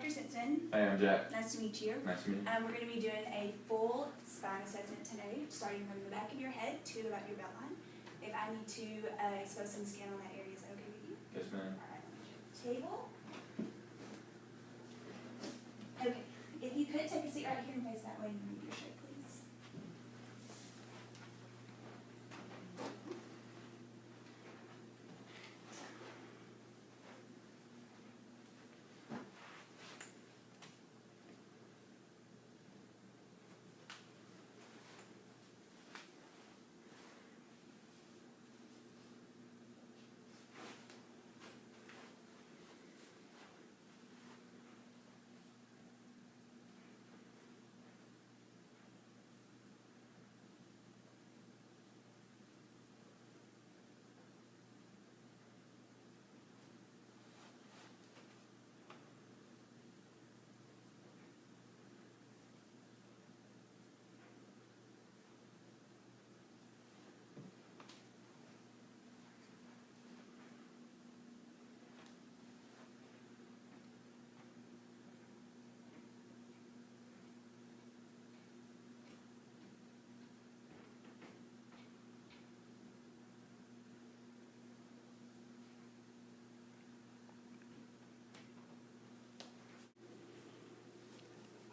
Dr. Simpson. Hi, I'm Jack. Nice to meet you. Nice to meet you. We're going to be doing a full spine assessment today, starting from the back of your head to about your belt line. If I need to expose some skin on that area, is that okay with you? Yes, ma'am. All right, let me check the table. Okay, if you could take a seat right here and face that way and move your shirt, please.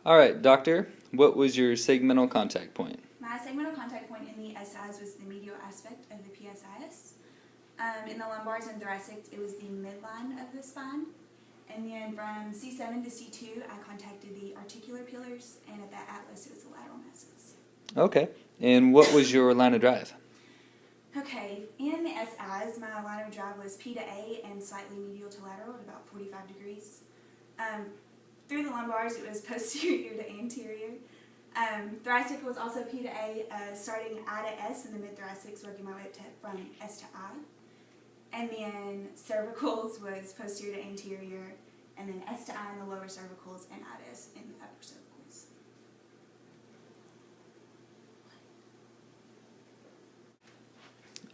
All right, doctor, what was your segmental contact point? My segmental contact point in the SIs was the medial aspect of the PSIS. In the lumbars and thoracics, it was the midline of the spine. And then from C7 to C2, I contacted the articular pillars, and at that atlas, it was the lateral masses. Okay, and what was your line of drive? Okay, in the SIs, my line of drive was P to A and slightly medial to lateral at about 45 degrees. Through the lumbars, it was posterior to anterior. Thoracic was also P to A, starting I to S in the mid-thoracics, working my way up to, from S to I. And then cervicals was posterior to anterior, and then S to I in the lower cervicals, and I to S in the upper cervicals.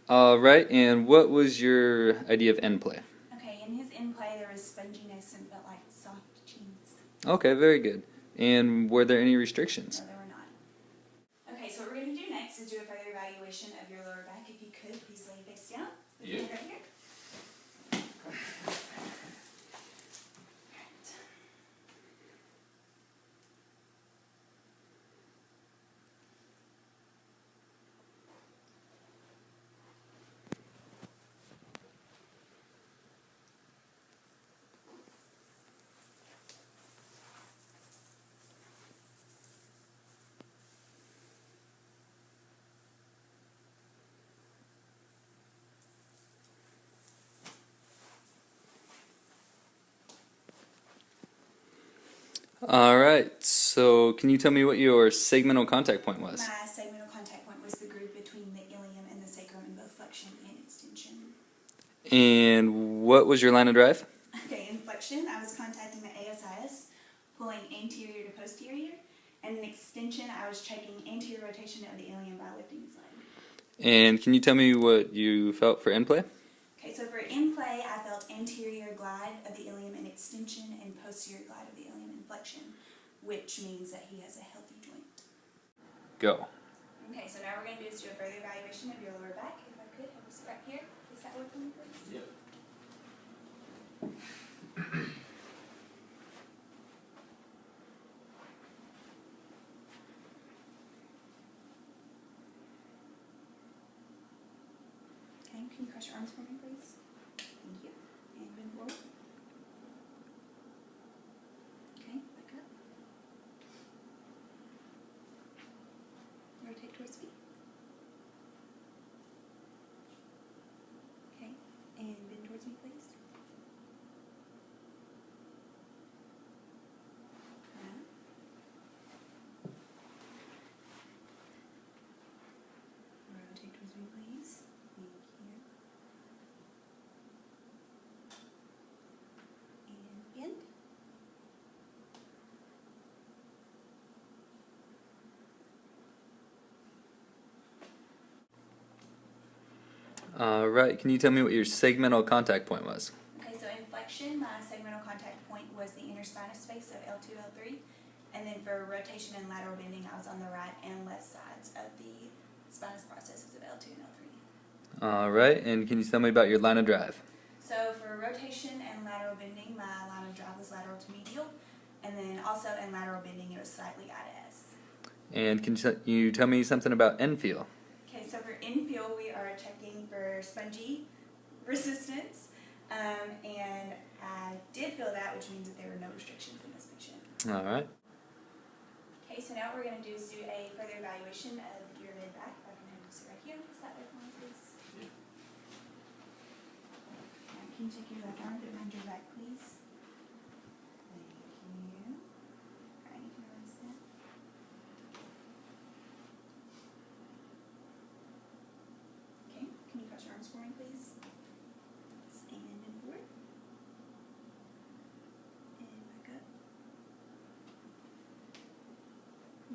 All right, and what was your idea of end play? Okay, in his in play, there was sponginess and felt like soft cheese. Okay, very good. And were there any restrictions? No, there were not. Okay, so what we're going to do next is do a further evaluation of your lower back. If you could, please lay face down. Yeah. Right here. All right, so can you tell me what your segmental contact point was? My segmental contact point was the groove between the ilium and the sacrum in both flexion and extension. And what was your line of drive? Okay, in flexion, I was contacting the ASIS, pulling anterior to posterior, and in extension, I was checking anterior rotation of the ilium by lifting his leg. And can you tell me what you felt for end play? Okay, so for in play, I felt anterior glide of the ilium in extension and posterior glide of the ilium in flexion, which means that he has a healthy joint. Go. Okay, so now we're going to do is do a further evaluation of your lower back. If I could, have you sit right here. Is that what you please? Yep. Okay, can you cross your arms for me, please? Thank you. And bend forward. Okay, back up. Rotate towards me. Okay, and bend towards me, please. Rotate towards me, please. Thank you. And bend. All right, can you tell me what your segmental contact point was? Okay, so in flexion, my segmental contact point was the inner spinous space of L2, L3. And then for rotation and lateral bending, I was on the right and left sides of the spinous processes of L2 and L3. All right, and can you tell me about your line of drive? So for rotation and lateral bending, my line of drive was lateral to medial. And then also in lateral bending, it was slightly I to S. And can you tell me something about infield? Okay, so for infield, we are checking for spongy resistance. And I did feel that, which means that there were no restrictions in this patient. All right. Okay, so now what we're going to do is do a further evaluation of your mid back. If I can have you sit right here, sit there for me, please. Can you take your left arm behind your back, please? Thank you. Alright, you can release that. Okay, can you cross your arms for me, please? Stand and forward. And back up.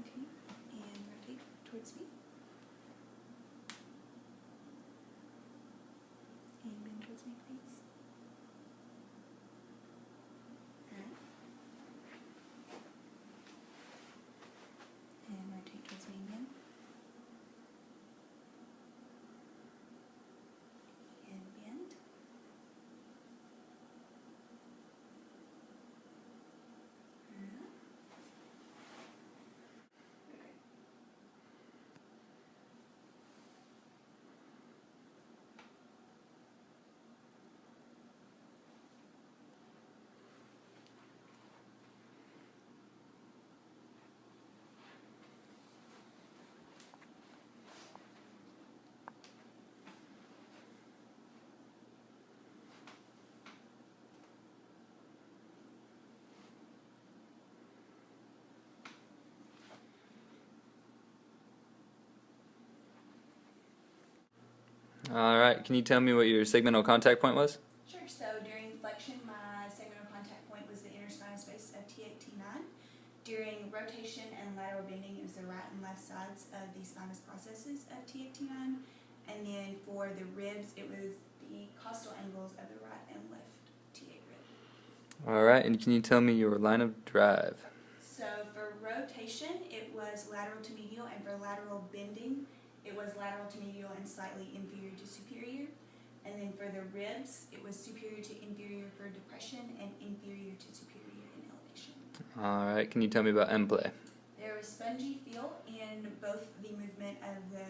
Okay, and rotate towards me. And bend towards me, please. Alright. And rotate towards me again. And bend. Alright. Okay. All right, can you tell me what your segmental contact point was? Sure. So during flexion, my segmental contact point was the inner spinous space of T8, T9. During rotation and lateral bending, it was the right and left sides of the spinous processes of T8, T9. And then for the ribs, it was the costal angles of the right and left T8 rib. All right, and can you tell me your line of drive? So for rotation, it was lateral to medial, and for lateral bending, it was lateral to medial and slightly inferior to superior. And then for the ribs, it was superior to inferior for depression and inferior to superior in elevation. All right, can you tell me about end play? There was spongy feel in both the movement of the